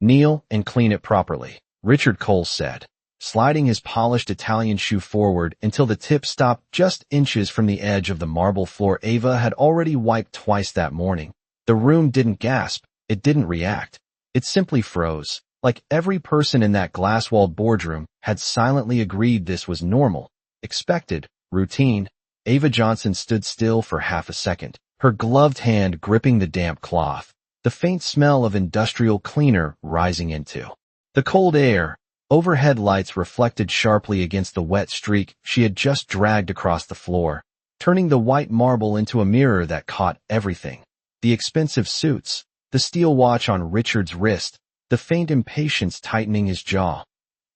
Kneel and clean it properly, Richard Cole said, sliding his polished Italian shoe forward until the tip stopped just inches from the edge of the marble floor Ava had already wiped twice that morning. The room didn't gasp, it didn't react. It simply froze, like every person in that glass-walled boardroom had silently agreed this was normal, expected, routine. Ava Johnson stood still for half a second, her gloved hand gripping the damp cloth, the faint smell of industrial cleaner rising into the cold air. Overhead lights reflected sharply against the wet streak she had just dragged across the floor, turning the white marble into a mirror that caught everything. The expensive suits, the steel watch on Richard's wrist, the faint impatience tightening his jaw.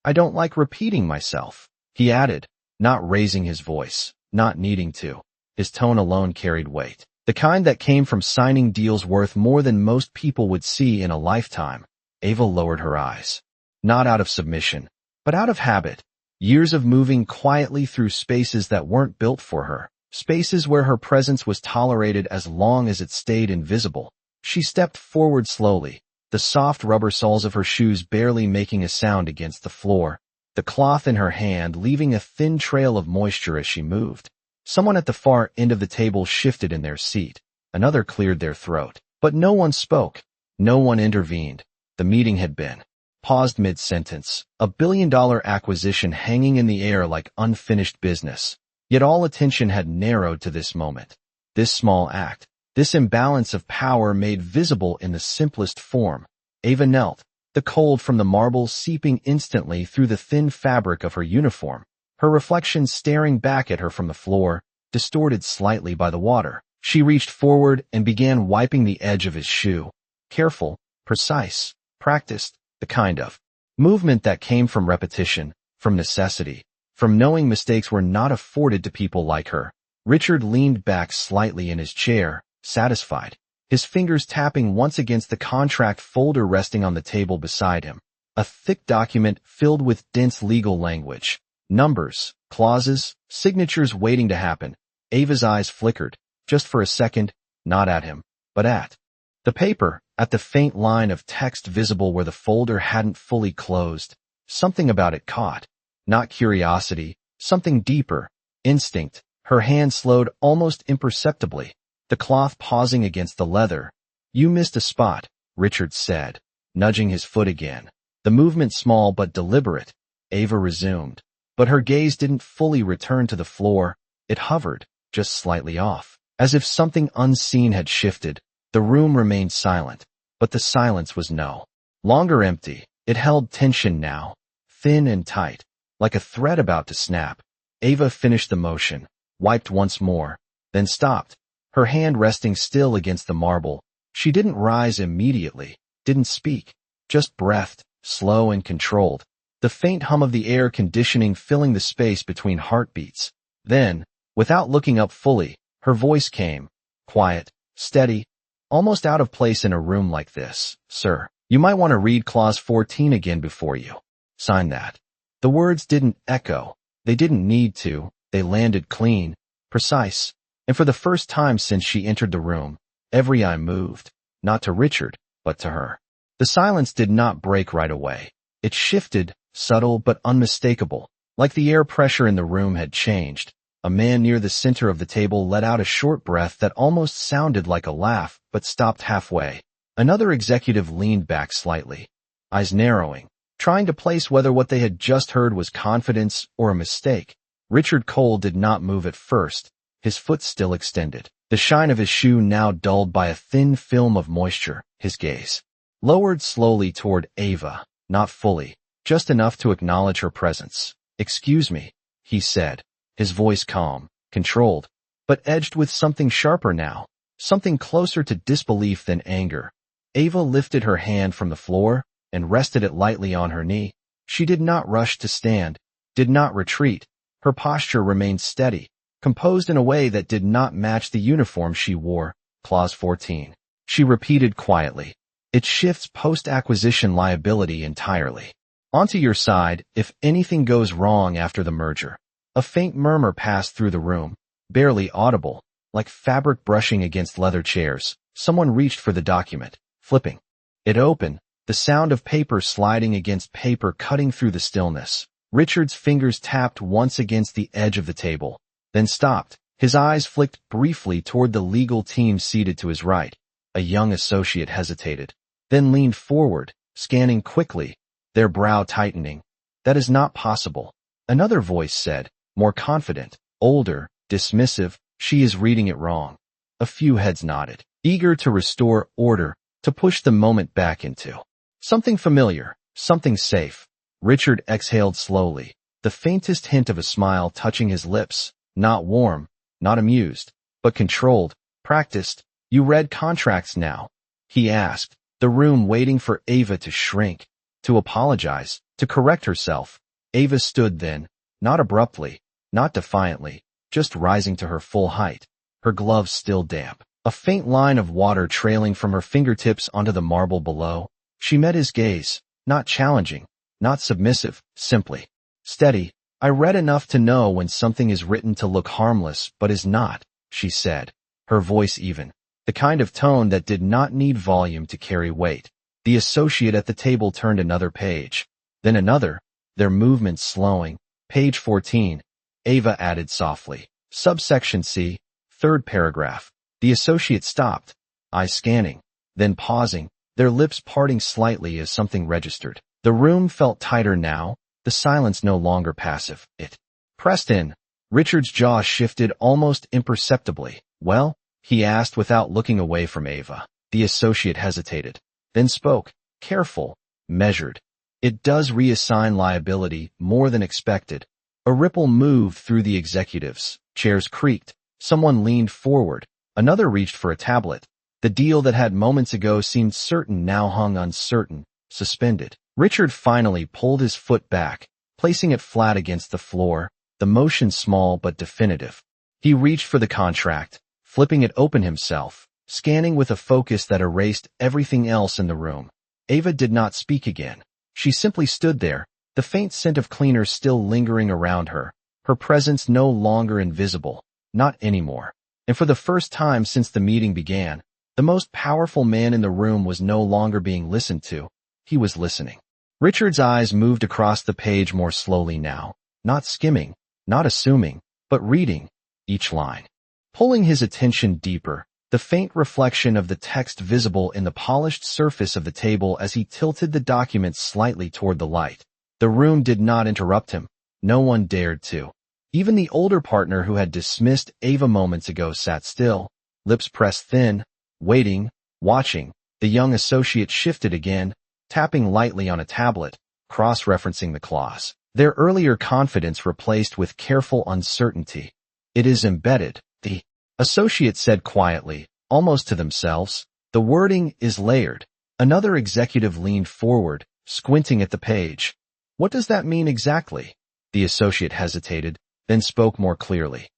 I don't like repeating myself, he added, not raising his voice, not needing to. His tone alone carried weight, the kind that came from signing deals worth more than most people would see in a lifetime. Ava lowered her eyes. Not out of submission, but out of habit. Years of moving quietly through spaces that weren't built for her, spaces where her presence was tolerated as long as it stayed invisible. She stepped forward slowly, the soft rubber soles of her shoes barely making a sound against the floor, the cloth in her hand leaving a thin trail of moisture as she moved. Someone at the far end of the table shifted in their seat. Another cleared their throat. But no one spoke. No one intervened. The meeting had been paused mid-sentence, a billion-dollar acquisition hanging in the air like unfinished business. Yet all attention had narrowed to this moment. This small act, this imbalance of power made visible in the simplest form. Ava knelt, the cold from the marble seeping instantly through the thin fabric of her uniform, her reflection staring back at her from the floor, distorted slightly by the water. She reached forward and began wiping the edge of his shoe. Careful, precise, practiced, the kind of movement that came from repetition, from necessity, from knowing mistakes were not afforded to people like her. Richard leaned back slightly in his chair, satisfied, his fingers tapping once against the contract folder resting on the table beside him. A thick document filled with dense legal language. Numbers, clauses, signatures waiting to happen. Ava's eyes flickered, just for a second, not at him, but at the paper, at the faint line of text visible where the folder hadn't fully closed. Something about it caught. Not curiosity, something deeper. Instinct. Her hand slowed almost imperceptibly, the cloth pausing against the leather. You missed a spot, Richard said, nudging his foot again. The movement small but deliberate. Ava resumed. But her gaze didn't fully return to the floor. It hovered, just slightly off, as if something unseen had shifted. The room remained silent, but the silence was no longer empty. It held tension now, thin and tight, like a thread about to snap. Ava finished the motion, wiped once more, then stopped, her hand resting still against the marble. She didn't rise immediately, didn't speak, just breathed, slow and controlled, the faint hum of the air conditioning filling the space between heartbeats. Then, without looking up fully, her voice came, quiet, steady, almost out of place in a room like this. Sir, you might want to read Clause 14 again before you sign that. The words didn't echo. They didn't need to. They landed clean, precise, and for the first time since she entered the room, every eye moved, not to Richard, but to her. The silence did not break right away. It shifted, subtle but unmistakable, like the air pressure in the room had changed. A man near the center of the table let out a short breath that almost sounded like a laugh, but stopped halfway. Another executive leaned back slightly, eyes narrowing, trying to place whether what they had just heard was confidence or a mistake. Richard Cole did not move at first, his foot still extended, the shine of his shoe now dulled by a thin film of moisture. His gaze lowered slowly toward Ava, not fully, just enough to acknowledge her presence. Excuse me, he said, his voice calm, controlled, but edged with something sharper now, something closer to disbelief than anger. Ava lifted her hand from the floor and rested it lightly on her knee. She did not rush to stand, did not retreat. Her posture remained steady, composed in a way that did not match the uniform she wore. Clause 14. She repeated quietly. It shifts post-acquisition liability entirely. Onto your side if anything goes wrong after the merger. A faint murmur passed through the room, barely audible, like fabric brushing against leather chairs. Someone reached for the document, flipping it open, the sound of paper sliding against paper cutting through the stillness. Richard's fingers tapped once against the edge of the table, then stopped. His eyes flicked briefly toward the legal team seated to his right. A young associate hesitated, then leaned forward, scanning quickly, their brow tightening. "That is not possible," another voice said, more confident, older, dismissive. "She is reading it wrong." A few heads nodded, eager to restore order, to push the moment back into something familiar, something safe. Richard exhaled slowly, the faintest hint of a smile touching his lips, not warm, not amused, but controlled, practiced. "You read contracts now?" he asked, the room waiting for Ava to shrink, to apologize, to correct herself. Ava stood then, not abruptly, not defiantly, just rising to her full height, her gloves still damp, a faint line of water trailing from her fingertips onto the marble below. She met his gaze, not challenging, not submissive, simply steady. "I read enough to know when something is written to look harmless but is not," she said, her voice even, the kind of tone that did not need volume to carry weight. The associate at the table turned another page, then another, their movements slowing. "Page 14, Ava added softly. "Subsection C, third paragraph." The associate stopped, eyes scanning, then pausing, their lips parting slightly as something registered. The room felt tighter now, the silence no longer passive. It pressed in. Richard's jaw shifted almost imperceptibly. "Well?" he asked without looking away from Ava. The associate hesitated, then spoke, careful, measured. "It does reassign liability more than expected." A ripple moved through the executives. Chairs creaked. Someone leaned forward. Another reached for a tablet. The deal that had moments ago seemed certain now hung uncertain, suspended. Richard finally pulled his foot back, placing it flat against the floor, the motion small but definitive. He reached for the contract, flipping it open himself, scanning with a focus that erased everything else in the room. Ava did not speak again. She simply stood there, the faint scent of cleaner still lingering around her, her presence no longer invisible, not anymore. And for the first time since the meeting began, the most powerful man in the room was no longer being listened to. He was listening. Richard's eyes moved across the page more slowly now, not skimming, not assuming, but reading each line. Pulling his attention deeper, the faint reflection of the text visible in the polished surface of the table as he tilted the document slightly toward the light. The room did not interrupt him. No one dared to. Even the older partner who had dismissed Ava moments ago sat still, lips pressed thin, waiting, watching. The young associate shifted again, tapping lightly on a tablet, cross-referencing the clause. Their earlier confidence replaced with careful uncertainty. "It is embedded," the associate said quietly, almost to themselves. "The wording is layered." Another executive leaned forward, squinting at the page. "What does that mean exactly?" The associate hesitated, then spoke more clearly.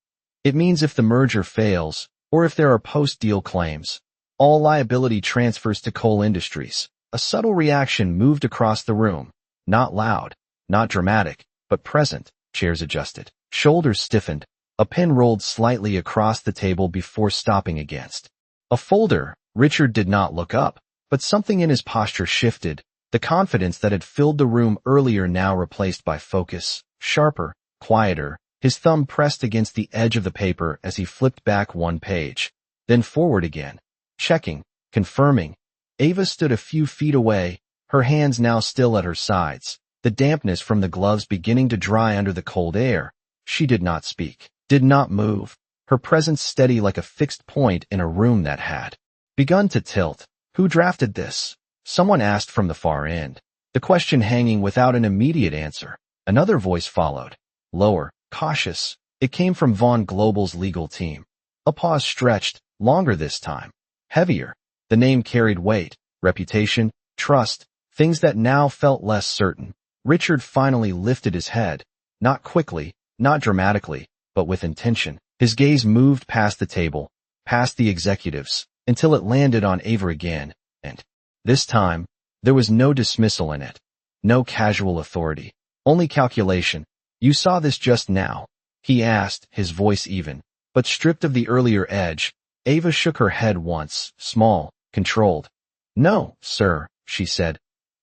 "It means if the merger fails, or if there are post-deal claims, all liability transfers to Coal Industries." A subtle reaction moved across the room. Not loud, not dramatic, but present. Chairs adjusted. Shoulders stiffened. A pen rolled slightly across the table before stopping against a folder. Richard did not look up, but something in his posture shifted. The confidence that had filled the room earlier now replaced by focus, sharper, quieter. His thumb pressed against the edge of the paper as he flipped back one page, then forward again, checking, confirming. Ava stood a few feet away, her hands now still at her sides, the dampness from the gloves beginning to dry under the cold air. She did not speak, did not move, her presence steady like a fixed point in a room that had begun to tilt. "Who drafted this?" someone asked from the far end, the question hanging without an immediate answer. Another voice followed, lower, cautious. It came from Vaughn Global's legal team. A pause stretched, longer this time, heavier. The name carried weight, reputation, trust, things that now felt less certain. Richard finally lifted his head, not quickly, not dramatically, but with intention. His gaze moved past the table, past the executives, until it landed on Ava again, and this time, there was no dismissal in it, no casual authority, only calculation. "You saw this just now?" he asked, his voice even, but stripped of the earlier edge. Ava shook her head once, small, controlled. "No, sir," she said,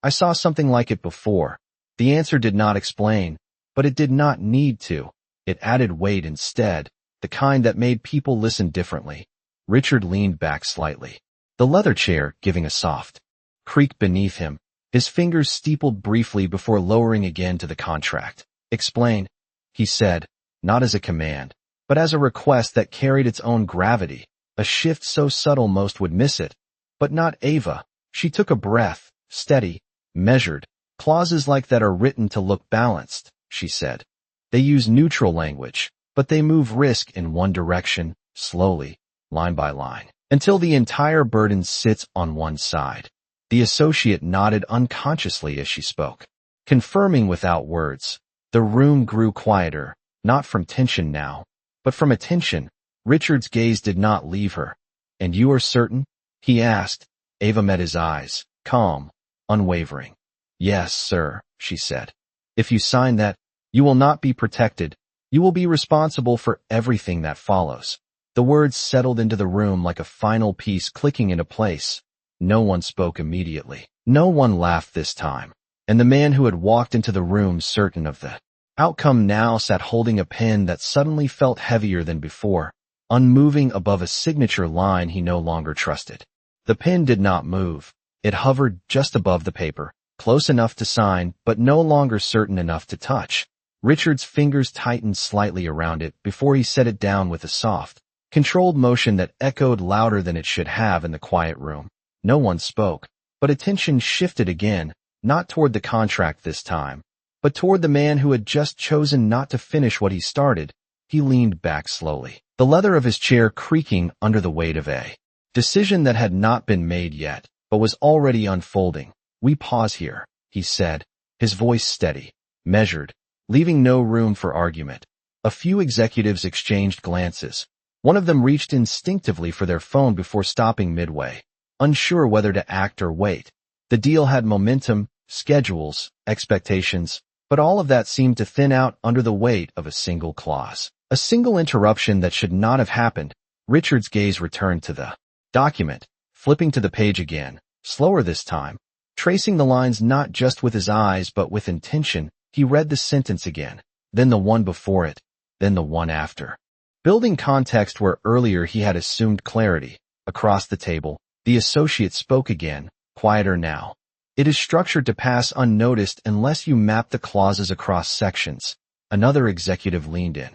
I saw something like it before. The answer did not explain, but it did not need to. It added weight instead, the kind that made people listen differently. Richard leaned back slightly, the leather chair giving a soft creak beneath him. His fingers steepled briefly before lowering again to the contract. Explain, he said, not as a command, but as a request that carried its own gravity, a shift so subtle most would miss it. But not Ava. She took a breath, steady, measured. Clauses like that are written to look balanced, she said. They use neutral language, but they move risk in one direction, slowly, line by line, until the entire burden sits on one side. The associate nodded unconsciously as she spoke, confirming without words. The room grew quieter, not from tension now, but from attention. Richard's gaze did not leave her. And you are certain? He asked. Ava met his eyes, calm, unwavering. Yes, sir, she said. If you sign that, you will not be protected. You will be responsible for everything that follows. The words settled into the room like a final piece clicking into place. No one spoke immediately. No one laughed this time. And the man who had walked into the room certain of the outcome now sat holding a pen that suddenly felt heavier than before, unmoving above a signature line he no longer trusted. The pen did not move. It hovered just above the paper, close enough to sign, but no longer certain enough to touch. Richard's fingers tightened slightly around it before he set it down with a soft, controlled motion that echoed louder than it should have in the quiet room. No one spoke, but attention shifted again, not toward the contract this time, but toward the man who had just chosen not to finish what he started. He leaned back slowly, the leather of his chair creaking under the weight of a decision that had not been made yet, but was already unfolding. We pause here, he said, his voice steady, measured, leaving no room for argument. A few executives exchanged glances. One of them reached instinctively for their phone before stopping midway, unsure whether to act or wait. The deal had momentum, schedules, expectations, but all of that seemed to thin out under the weight of a single clause. A single interruption that should not have happened. Richard's gaze returned to the document, flipping to the page again, slower this time. Tracing the lines not just with his eyes but with intention, he read the sentence again, then the one before it, then the one after. Building context where earlier he had assumed clarity. Across the table, the associate spoke again, quieter now. It is structured to pass unnoticed unless you map the clauses across sections. Another executive leaned in.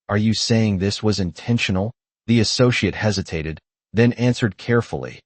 Are you saying this was intentional? The associate hesitated, then answered carefully.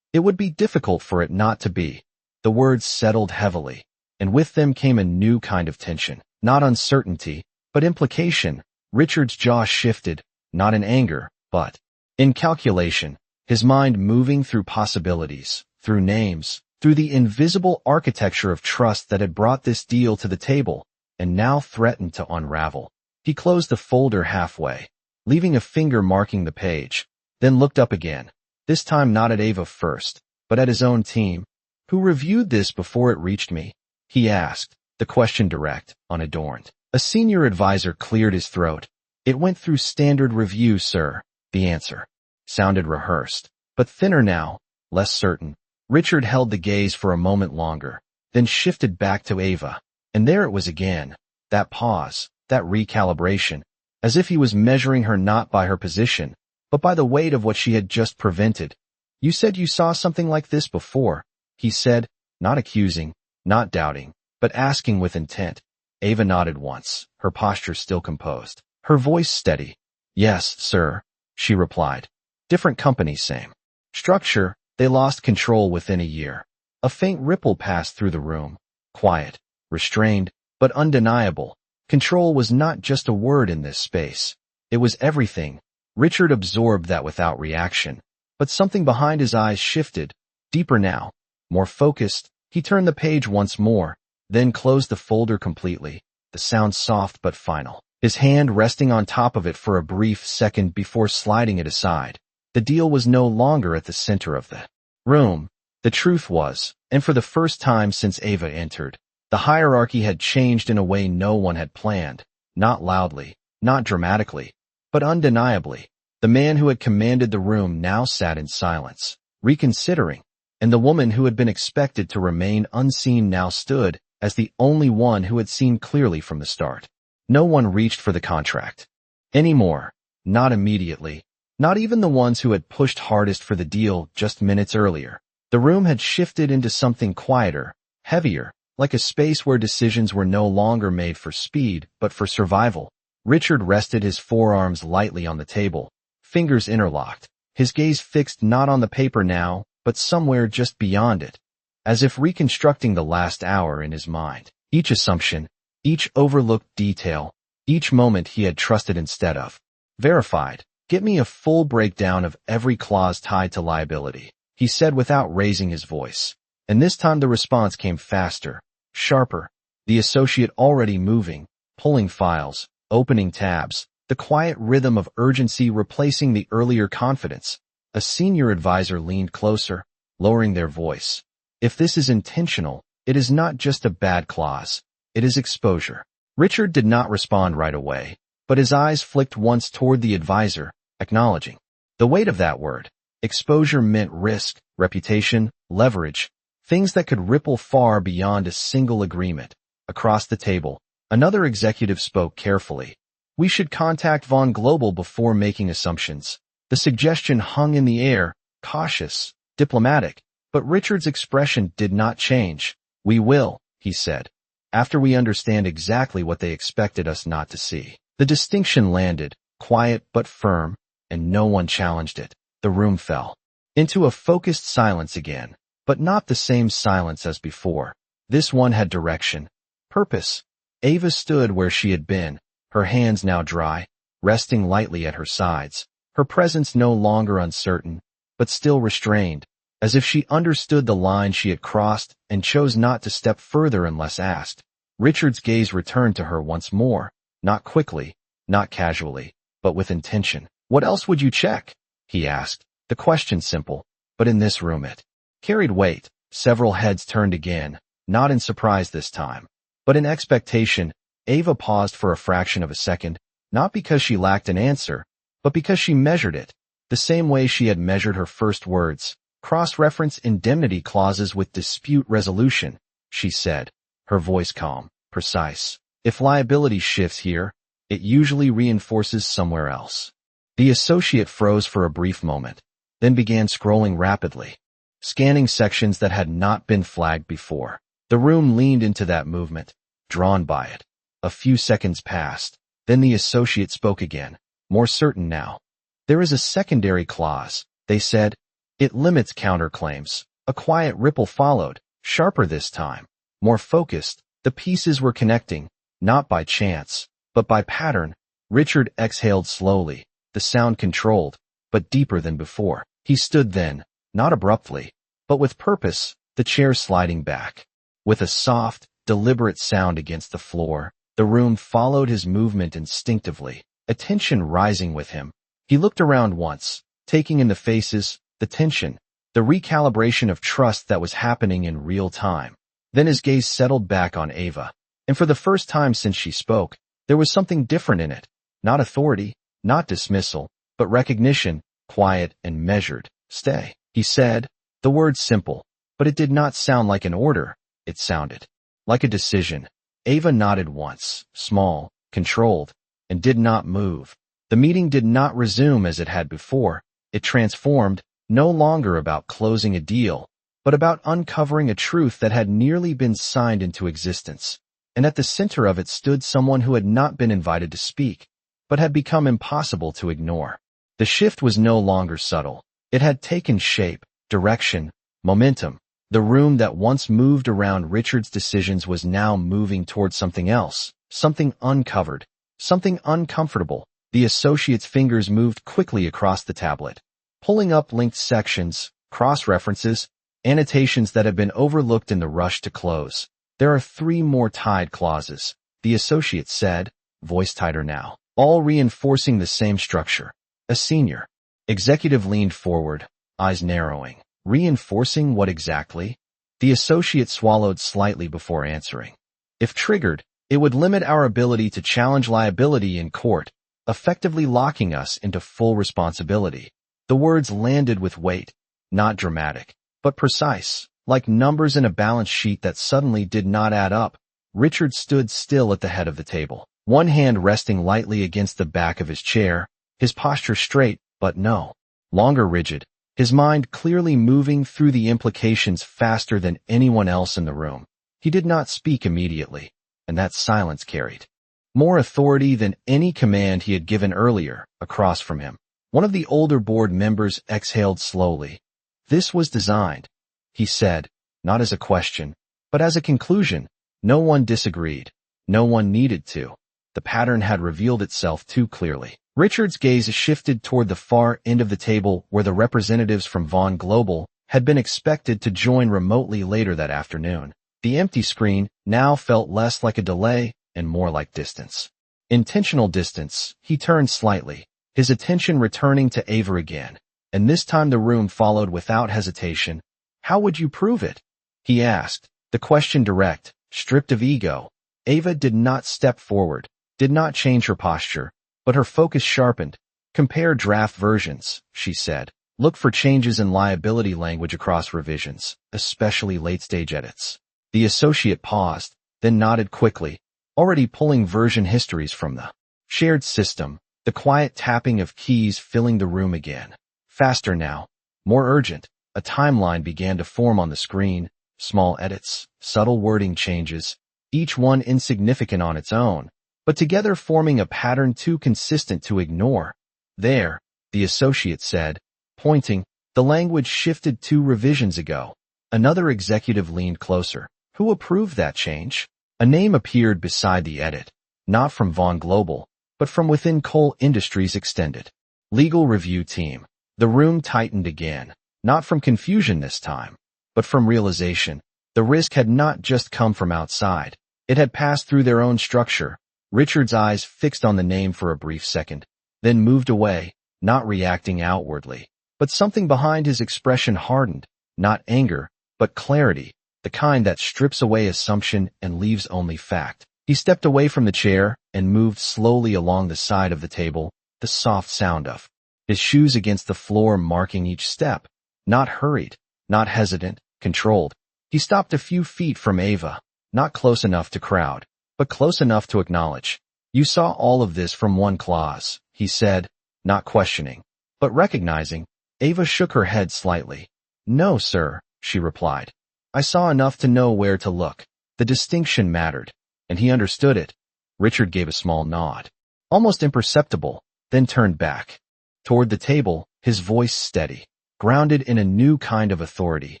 It would be difficult for it not to be. The words settled heavily, and with them came a new kind of tension. Not uncertainty, but implication. Richard's jaw shifted, not in anger, but in calculation, his mind moving through possibilities, through names, through the invisible architecture of trust that had brought this deal to the table, and now threatened to unravel. He closed the folder halfway, leaving a finger marking the page, then looked up again, this time not at Ava first, but at his own team. Who reviewed this before it reached me? He asked, the question direct, unadorned. A senior advisor cleared his throat. It went through standard review, sir. The answer sounded rehearsed, but thinner now, less certain. Richard held the gaze for a moment longer, then shifted back to Ava. And there it was again, that pause, that recalibration, as if he was measuring her not by her position, but by the weight of what she had just prevented. You said you saw something like this before, he said, not accusing, not doubting, but asking with intent. Ava nodded once, her posture still composed, her voice steady. Yes, sir, she replied. Different company, same structure. They lost control within a year. A faint ripple passed through the room. Quiet, restrained, but undeniable. Control was not just a word in this space. It was everything. Richard absorbed that without reaction. But something behind his eyes shifted. Deeper now. More focused. He turned the page once more, then closed the folder completely. The sound soft but final. His hand resting on top of it for a brief second before sliding it aside. The deal was no longer at the center of the room. The truth was, and for the first time since Ava entered, the hierarchy had changed in a way no one had planned. Not loudly, not dramatically, but undeniably. The man who had commanded the room now sat in silence, reconsidering. and the woman who had been expected to remain unseen now stood as the only one who had seen clearly from the start. No one reached for the contract anymore, not immediately, not even the ones who had pushed hardest for the deal just minutes earlier. The room had shifted into something quieter, heavier, like a space where decisions were no longer made for speed but for survival. Richard rested his forearms lightly on the table, fingers interlocked, his gaze fixed not on the paper now, but somewhere just beyond it, as if reconstructing the last hour in his mind. Each assumption, each overlooked detail, each moment he had trusted instead of verified. "Get me a full breakdown of every clause tied to liability," he said without raising his voice. And this time the response came faster, sharper, the associate already moving, pulling files, opening tabs, the quiet rhythm of urgency replacing the earlier confidence. A senior advisor leaned closer, lowering their voice. "If this is intentional, it is not just a bad clause. It is exposure." Richard did not respond right away, but his eyes flicked once toward the advisor, acknowledging the weight of that word. Exposure meant risk, reputation, leverage, things that could ripple far beyond a single agreement. Across the table, another executive spoke carefully. "We should contact Von Global before making assumptions." The suggestion hung in the air, cautious, diplomatic, but Richard's expression did not change. "We will," he said, "after we understand exactly what they expected us not to see." The distinction landed, quiet but firm, and no one challenged it. The room fell into a focused silence again, but not the same silence as before. This one had direction, purpose. Ava stood where she had been, her hands now dry, resting lightly at her sides, her presence no longer uncertain, but still restrained, as if she understood the line she had crossed and chose not to step further unless asked. Richard's gaze returned to her once more, not quickly, not casually, but with intention. "What else would you check?" he asked. The question simple, but in this room it carried weight. Several heads turned again, not in surprise this time, but in expectation. Ava paused for a fraction of a second, not because she lacked an answer, but because she measured it, the same way she had measured her first words. "Cross-reference indemnity clauses with dispute resolution," she said, her voice calm, precise. "If liability shifts here, it usually reinforces somewhere else." The associate froze for a brief moment, then began scrolling rapidly, scanning sections that had not been flagged before. The room leaned into that movement, drawn by it. A few seconds passed, then the associate spoke again, more certain now. "There is a secondary clause," they said. "It limits counterclaims." A quiet ripple followed, sharper this time, more focused. The pieces were connecting, not by chance, but by pattern. Richard exhaled slowly, the sound controlled, but deeper than before. He stood then, not abruptly, but with purpose, the chair sliding back. With a soft, deliberate sound against the floor, the room followed his movement instinctively, attention rising with him. He looked around once, taking in the faces, the tension, the recalibration of trust that was happening in real time. Then his gaze settled back on Ava, and for the first time since she spoke, there was something different in it. Not authority, not dismissal, but recognition, quiet and measured. "Stay," he said, the word simple, but it did not sound like an order. It sounded like a decision. Ava nodded once, small, controlled, and did not move. The meeting did not resume as it had before. It transformed, no longer about closing a deal, but about uncovering a truth that had nearly been signed into existence. And at the center of it stood someone who had not been invited to speak, but had become impossible to ignore. The shift was no longer subtle. It had taken shape, direction, momentum. The room that once moved around Richard's decisions was now moving toward something else, something uncovered, something uncomfortable. The associate's fingers moved quickly across the tablet, pulling up linked sections, cross-references, annotations that had been overlooked in the rush to close. "There are 3 more tied clauses," the associate said, voice tighter now, all reinforcing the same structure. A senior executive leaned forward, eyes narrowing. "Reinforcing what exactly?" The associate swallowed slightly before answering. "If triggered, it would limit our ability to challenge liability in court, effectively locking us into full responsibility." The words landed with weight, not dramatic, but precise, like numbers in a balance sheet that suddenly did not add up. Richard stood still at the head of the table, one hand resting lightly against the back of his chair, his posture straight, but no longer rigid, his mind clearly moving through the implications faster than anyone else in the room. He did not speak immediately, and that silence carried more authority than any command he had given earlier. Across from him, one of the older board members exhaled slowly. "This was designed," he said, not as a question, but as a conclusion. No one disagreed. No one needed to. The pattern had revealed itself too clearly. Richard's gaze shifted toward the far end of the table where the representatives from Vaughn Global had been expected to join remotely later that afternoon. The empty screen now felt less like a delay and more like distance. Intentional distance. He turned slightly, his attention returning to Ava again, and this time the room followed without hesitation. "How would you prove it?" he asked, the question direct, stripped of ego. Ava did not step forward, did not change her posture, but her focus sharpened. "Compare draft versions," she said. "Look for changes in liability language across revisions, especially late-stage edits." The associate paused, then nodded quickly, already pulling version histories from the shared system, the quiet tapping of keys filling the room again. Faster now, more urgent. A timeline began to form on the screen, small edits, subtle wording changes, each one insignificant on its own, but together forming a pattern too consistent to ignore. "There," the associate said, pointing. "The language shifted 2 revisions ago." Another executive leaned closer. "Who approved that change?" A name appeared beside the edit, not from Vaughn Global, but from within Cole Industries Extended Legal Review Team. The room tightened again, not from confusion this time, but from realization. The risk had not just come from outside. It had passed through their own structure. Richard's eyes fixed on the name for a brief second, then moved away, not reacting outwardly. But something behind his expression hardened, not anger, but clarity, the kind that strips away assumption and leaves only fact. He stepped away from the chair and moved slowly along the side of the table, the soft sound of his shoes against the floor marking each step. Not hurried, not hesitant, controlled. He stopped a few feet from Ava, not close enough to crowd, but close enough to acknowledge. "You saw all of this from one clause," he said, not questioning, but recognizing. Ava shook her head slightly. "No, sir," she replied. "I saw enough to know where to look." The distinction mattered, and he understood it. Richard gave a small nod, almost imperceptible, then turned back toward the table, his voice steady, grounded in a new kind of authority.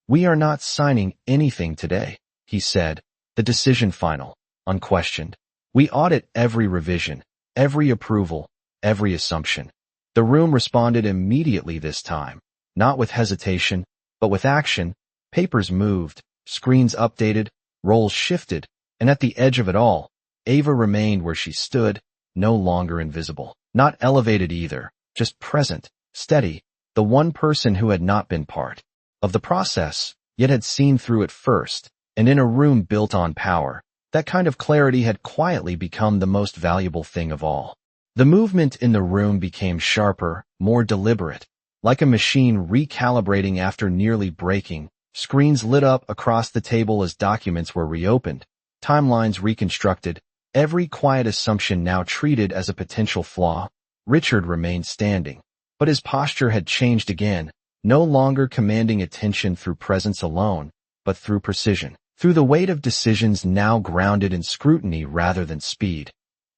"We are not signing anything today," he said, the decision final, unquestioned. "We audit every revision, every approval, every assumption." The room responded immediately this time, not with hesitation, but with action. Papers moved, screens updated, roles shifted, and at the edge of it all, Ava remained where she stood, no longer invisible, not elevated either, just present, steady, the one person who had not been part of the process, yet had seen through it first, and in a room built on power, that kind of clarity had quietly become the most valuable thing of all. The movement in the room became sharper, more deliberate, like a machine recalibrating after nearly breaking. Screens lit up across the table as documents were reopened, timelines reconstructed, every quiet assumption now treated as a potential flaw. Richard remained standing, but his posture had changed again, no longer commanding attention through presence alone, but through precision, through the weight of decisions now grounded in scrutiny rather than speed.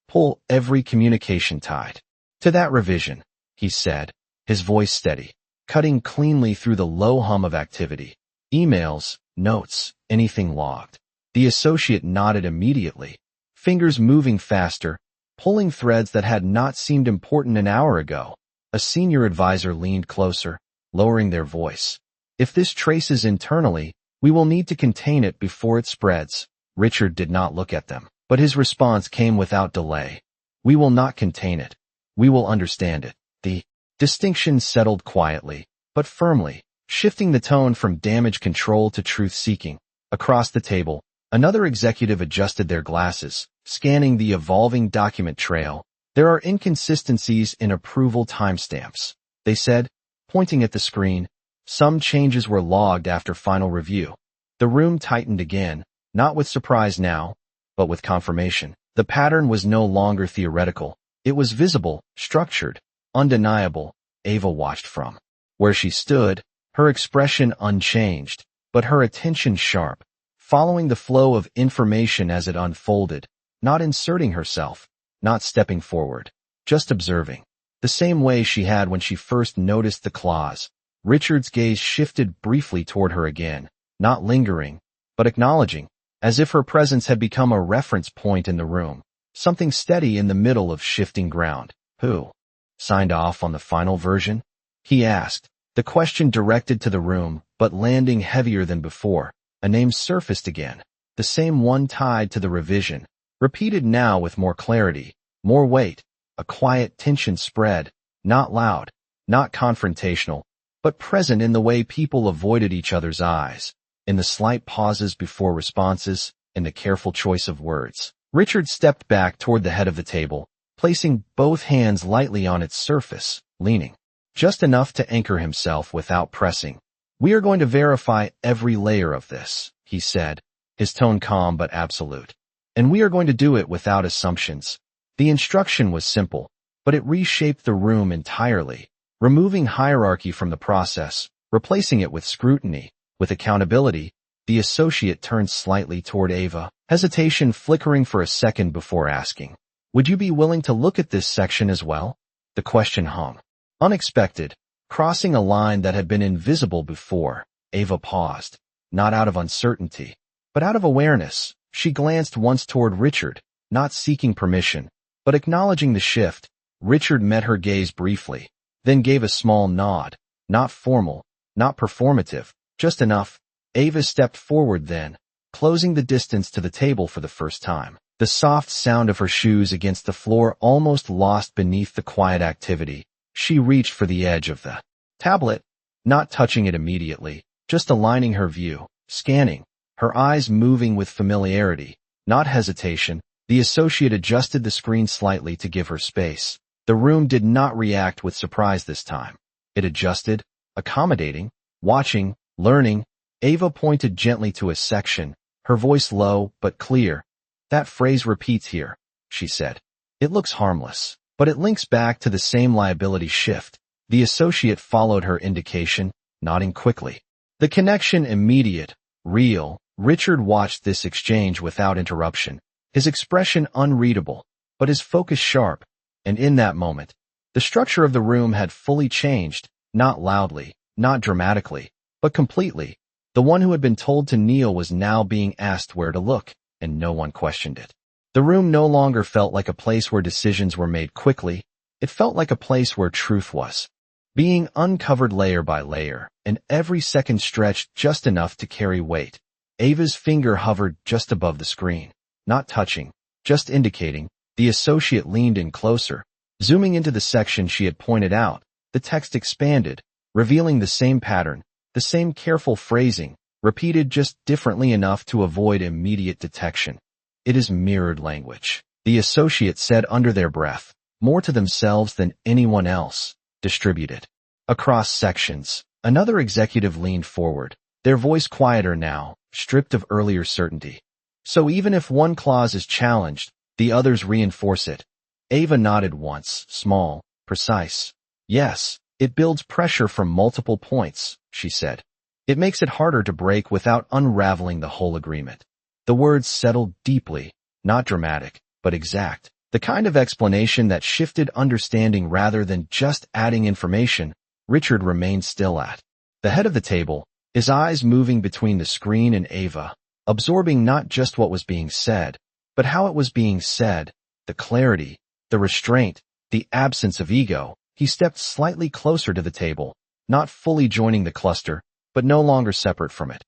"Pull every communication tied to that revision," he said, his voice steady, cutting cleanly through the low hum of activity. "Emails, notes, anything logged." The associate nodded immediately, fingers moving faster, pulling threads that had not seemed important an hour ago. A senior advisor leaned closer, lowering their voice. "If this traces internally, we will need to contain it before it spreads." Richard did not look at them, but his response came without delay. "We will not contain it. We will understand it." The distinction settled quietly, but firmly, shifting the tone from damage control to truth-seeking. Across the table, another executive adjusted their glasses, scanning the evolving document trail. "There are inconsistencies in approval timestamps," they said, pointing at the screen. Some changes were logged after final review. The room tightened again, not with surprise now, but with confirmation. The pattern was no longer theoretical. It was visible, structured, undeniable. Ava watched from where she stood, her expression unchanged, but her attention sharp, following the flow of information as it unfolded, not inserting herself, not stepping forward, just observing. The same way she had when she first noticed the clause. Richard's gaze shifted briefly toward her again, not lingering, but acknowledging, as if her presence had become a reference point in the room, something steady in the middle of shifting ground. Who signed off on the final version? He asked, the question directed to the room, but landing heavier than before. A name surfaced again, the same one tied to the revision, repeated now with more clarity, more weight. A quiet tension spread, not loud, not confrontational, but present in the way people avoided each other's eyes, in the slight pauses before responses, in the careful choice of words. Richard stepped back toward the head of the table, placing both hands lightly on its surface, leaning just enough to anchor himself without pressing. We are going to verify every layer of this, he said, his tone calm but absolute. And we are going to do it without assumptions. The instruction was simple, but it reshaped the room entirely, removing hierarchy from the process, replacing it with scrutiny, with accountability. The associate turned slightly toward Ava, hesitation flickering for a second before asking, "Would you be willing to look at this section as well?" The question hung unexpected, crossing a line that had been invisible before. Ava paused, not out of uncertainty, but out of awareness. She glanced once toward Richard, not seeking permission, but acknowledging the shift. Richard met her gaze briefly, then gave a small nod, not formal, not performative, just enough. Ava stepped forward then, closing the distance to the table for the first time. The soft sound of her shoes against the floor almost lost beneath the quiet activity. She reached for the edge of the tablet, not touching it immediately, just aligning her view, scanning, her eyes moving with familiarity, not hesitation. The associate adjusted the screen slightly to give her space. The room did not react with surprise this time. It adjusted, accommodating, watching, learning. Ava pointed gently to a section, her voice low but clear. "That phrase repeats here," she said. "It looks harmless, but it links back to the same liability shift." The associate followed her indication, nodding quickly. The connection immediate, real. Richard watched this exchange without interruption, his expression unreadable, but his focus sharp. And in that moment, the structure of the room had fully changed, not loudly, not dramatically, but completely. The one who had been told to kneel was now being asked where to look, and no one questioned it. The room no longer felt like a place where decisions were made quickly. It felt like a place where truth was being uncovered layer by layer, and every second stretched just enough to carry weight. Ava's finger hovered just above the screen, not touching, just indicating. The associate leaned in closer, zooming into the section she had pointed out. The text expanded, revealing the same pattern, the same careful phrasing, repeated just differently enough to avoid immediate detection. "It is mirrored language," the associate said under their breath, more to themselves than anyone else. "Distributed across sections." Another executive leaned forward, their voice quieter now, stripped of earlier certainty. "So even if one clause is challenged, the others reinforce it." Ava nodded once, small, precise. "Yes, it builds pressure from multiple points," she said. "It makes it harder to break without unraveling the whole agreement." The words settled deeply, not dramatic, but exact. The kind of explanation that shifted understanding rather than just adding information. Richard remained still at the head of the table, his eyes moving between the screen and Ava, absorbing not just what was being said, but how it was being said, the clarity, the restraint, the absence of ego. He stepped slightly closer to the table, not fully joining the cluster, but no longer separate from it.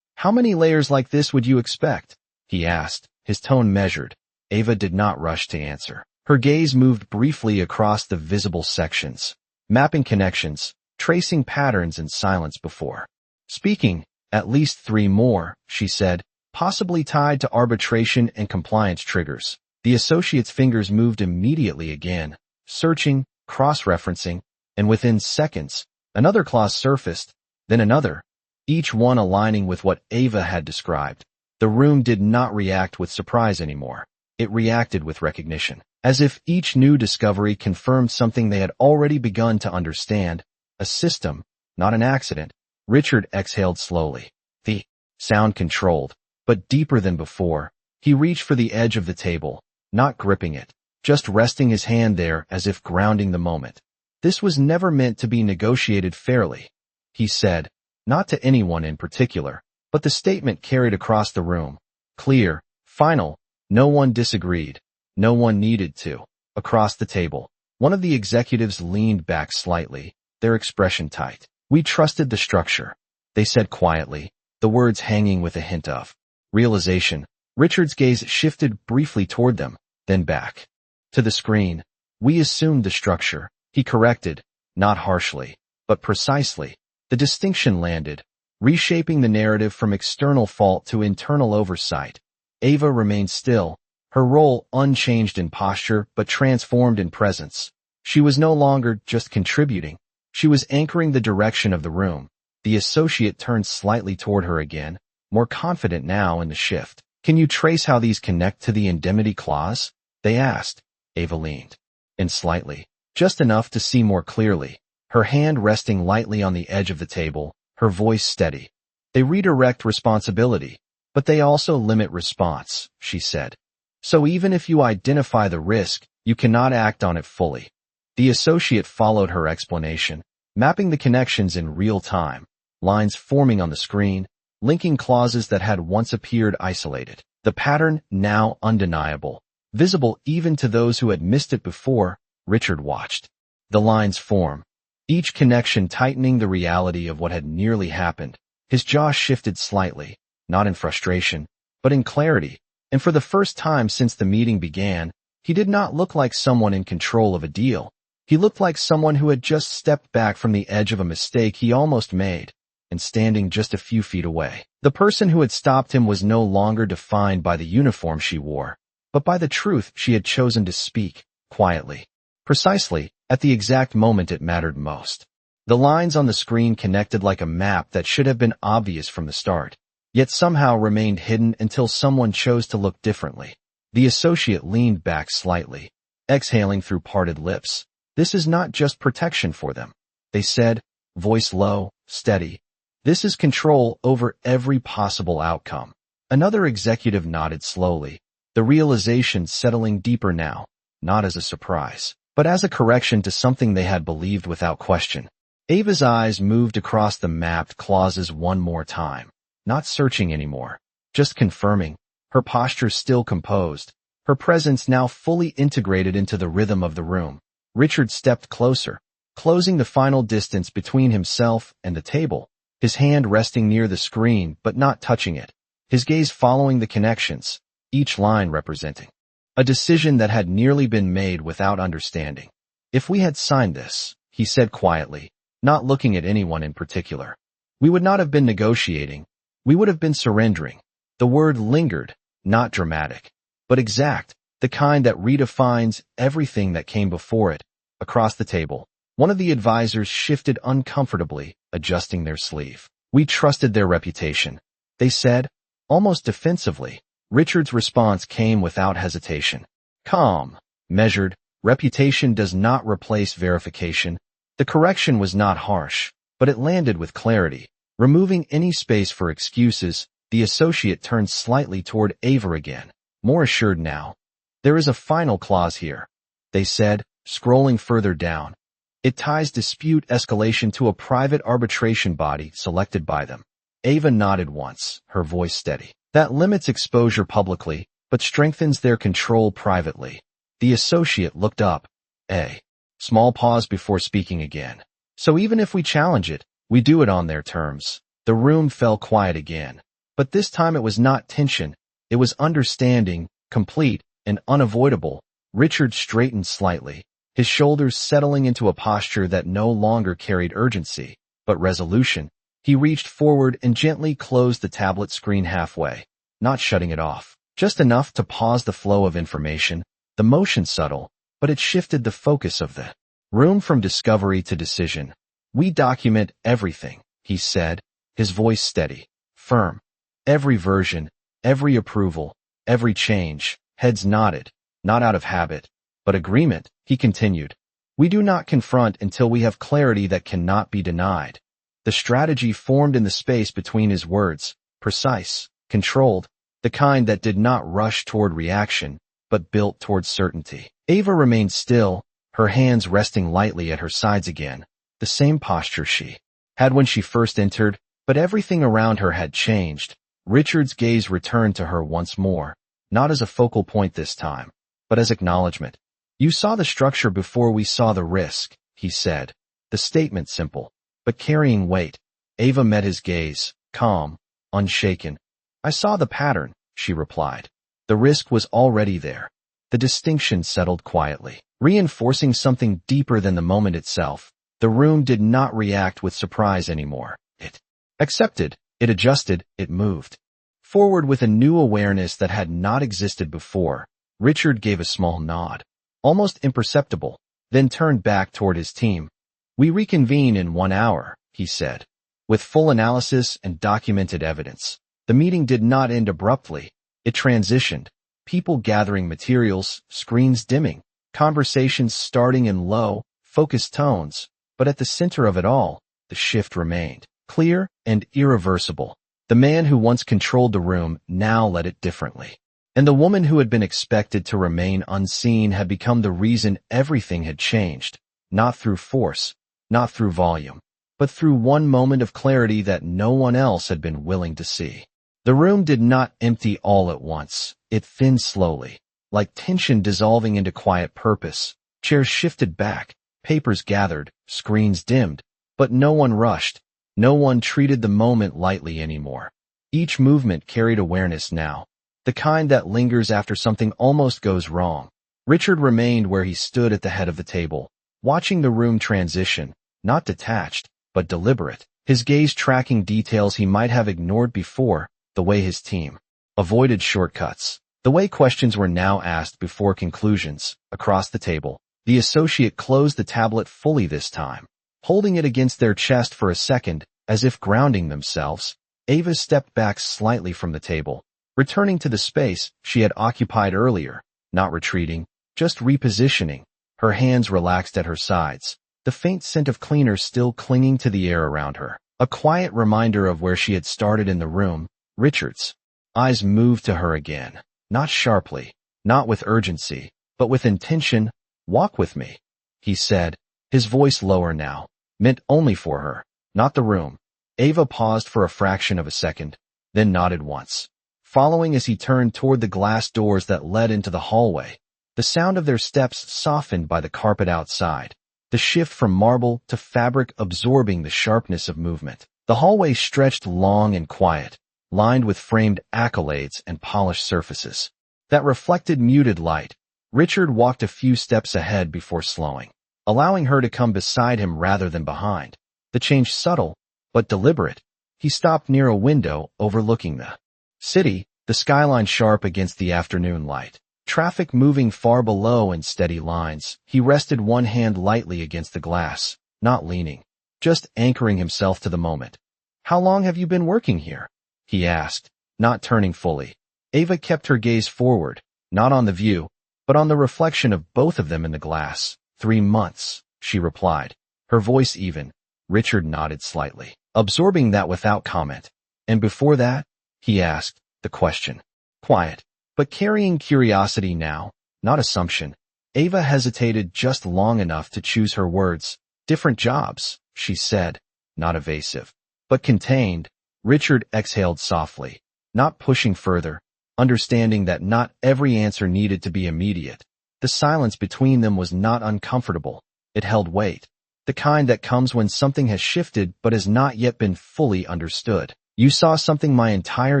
"How many layers like this would you expect?" he asked, his tone measured. Ava did not rush to answer. Her gaze moved briefly across the visible sections, mapping connections, tracing patterns in silence before speaking. "At least 3 more," she said, "possibly tied to arbitration and compliance triggers." The associate's fingers moved immediately again, searching, cross-referencing, and within seconds, another clause surfaced, then another, each one aligning with what Ava had described. The room did not react with surprise anymore. It reacted with recognition, as if each new discovery confirmed something they had already begun to understand, a system, not an accident. Richard exhaled slowly. The sound controlled, but deeper than before. He reached for the edge of the table, not gripping it, just resting his hand there as if grounding the moment. This was never meant to be negotiated fairly, he said, not to anyone in particular, but the statement carried across the room. Clear, final, no one disagreed. No one needed to. Across the table, one of the executives leaned back slightly, their expression tight. We trusted the structure, they said quietly, the words hanging with a hint of realization. Richard's gaze shifted briefly toward them, then back to the screen. We assumed the structure, he corrected, not harshly, but precisely. The distinction landed, reshaping the narrative from external fault to internal oversight. Ava remained still, her role unchanged in posture but transformed in presence. She was no longer just contributing. She was anchoring the direction of the room. The associate turned slightly toward her again, more confident now in the shift. Can you trace how these connect to the indemnity clause? They asked. Ava leaned in slightly, just enough to see more clearly, her hand resting lightly on the edge of the table, her voice steady. They redirect responsibility, but they also limit response, she said. So even if you identify the risk, you cannot act on it fully. The associate followed her explanation, mapping the connections in real time, lines forming on the screen, linking clauses that had once appeared isolated. The pattern now undeniable, visible even to those who had missed it before. Richard watched the lines form, each connection tightening the reality of what had nearly happened. His jaw shifted slightly, not in frustration, but in clarity, and for the first time since the meeting began, he did not look like someone in control of a deal. He looked like someone who had just stepped back from the edge of a mistake he almost made, and standing just a few feet away. The person who had stopped him was no longer defined by the uniform she wore, but by the truth she had chosen to speak, quietly, precisely, at the exact moment it mattered most. The lines on the screen connected like a map that should have been obvious from the start, yet somehow remained hidden until someone chose to look differently. The associate leaned back slightly, exhaling through parted lips. This is not just protection for them, they said, voice low, steady. This is control over every possible outcome. Another executive nodded slowly, the realization settling deeper now, not as a surprise, but as a correction to something they had believed without question. Ava's eyes moved across the mapped clauses one more time, not searching anymore, just confirming, her posture still composed, her presence now fully integrated into the rhythm of the room. Richard stepped closer, closing the final distance between himself and the table, his hand resting near the screen but not touching it, his gaze following the connections, each line representing a decision that had nearly been made without understanding. If we had signed this, he said quietly, not looking at anyone in particular, we would not have been negotiating, we would have been surrendering. The word lingered, not dramatic, but exact, the kind that redefines everything that came before it. Across the table, one of the advisors shifted uncomfortably, adjusting their sleeve. We trusted their reputation, they said, almost defensively. Richard's response came without hesitation. Calm, measured, reputation does not replace verification. The correction was not harsh, but it landed with clarity. Removing any space for excuses, the associate turned slightly toward Ava again, more assured now. There is a final clause here, they said, scrolling further down. It ties dispute escalation to a private arbitration body selected by them. Ava nodded once, her voice steady. That limits exposure publicly, but strengthens their control privately. The associate looked up. A small pause before speaking again. So even if we challenge it, we do it on their terms. The room fell quiet again. But this time it was not tension. It was understanding, complete, and unavoidable. Richard straightened slightly, his shoulders settling into a posture that no longer carried urgency, but resolution. He reached forward and gently closed the tablet screen halfway, not shutting it off, just enough to pause the flow of information. The motion subtle, but it shifted the focus of the room from discovery to decision. We document everything, he said, his voice steady, firm. Every version, every approval, every change. Heads nodded, not out of habit, but agreement, he continued. We do not confront until we have clarity that cannot be denied. The strategy formed in the space between his words, precise, controlled, the kind that did not rush toward reaction, but built toward certainty. Ava remained still, her hands resting lightly at her sides again, the same posture she had when she first entered, but everything around her had changed. Richard's gaze returned to her once more, not as a focal point this time, but as acknowledgement. You saw the structure before we saw the risk, he said, the statement simple, but carrying weight. Ava met his gaze, calm, unshaken. I saw the pattern, she replied. The risk was already there. The distinction settled quietly, reinforcing something deeper than the moment itself. The room did not react with surprise anymore. It accepted, it adjusted, it moved forward with a new awareness that had not existed before. Richard gave a small nod, almost imperceptible, then turned back toward his team. We reconvene in 1 hour, he said, with full analysis and documented evidence. The meeting did not end abruptly. It transitioned, people gathering materials, screens dimming, conversations starting in low, focused tones, but at the center of it all, the shift remained, clear and irreversible. The man who once controlled the room now led it differently. And the woman who had been expected to remain unseen had become the reason everything had changed, not through force, not through volume, but through one moment of clarity that no one else had been willing to see. The room did not empty all at once. It thinned slowly, like tension dissolving into quiet purpose. Chairs shifted back, papers gathered, screens dimmed, but no one rushed. No one treated the moment lightly anymore. Each movement carried awareness now, the kind that lingers after something almost goes wrong. Richard remained where he stood at the head of the table, watching the room transition, not detached, but deliberate, his gaze tracking details he might have ignored before, the way his team avoided shortcuts, the way questions were now asked before conclusions. Across the table, the associate closed the tablet fully this time, holding it against their chest for a second, as if grounding themselves. Ava stepped back slightly from the table, returning to the space she had occupied earlier, not retreating, just repositioning. Her hands relaxed at her sides, the faint scent of cleaner still clinging to the air around her, a quiet reminder of where she had started in the room. Richard's eyes moved to her again, not sharply, not with urgency, but with intention. Walk with me, he said, his voice lower now, meant only for her, not the room. Ava paused for a fraction of a second, then nodded once, following as he turned toward the glass doors that led into the hallway. The sound of their steps softened by the carpet outside, the shift from marble to fabric absorbing the sharpness of movement. The hallway stretched long and quiet, lined with framed accolades and polished surfaces that reflected muted light. Richard walked a few steps ahead before slowing, allowing her to come beside him rather than behind. The change subtle, but deliberate. He stopped near a window overlooking the city, the skyline sharp against the afternoon light, traffic moving far below in steady lines. He rested one hand lightly against the glass, not leaning, just anchoring himself to the moment. How long have you been working here? He asked, not turning fully. Ava kept her gaze forward, not on the view, but on the reflection of both of them in the glass. 3 months, she replied, her voice even. Richard nodded slightly, absorbing that without comment. And before that? He asked, the question. Quiet, but carrying curiosity now, not assumption. Ava hesitated just long enough to choose her words. Different jobs, she said, not evasive, but contained. Richard exhaled softly, not pushing further, understanding that not every answer needed to be immediate. The silence between them was not uncomfortable. It held weight, the kind that comes when something has shifted but has not yet been fully understood. You saw something my entire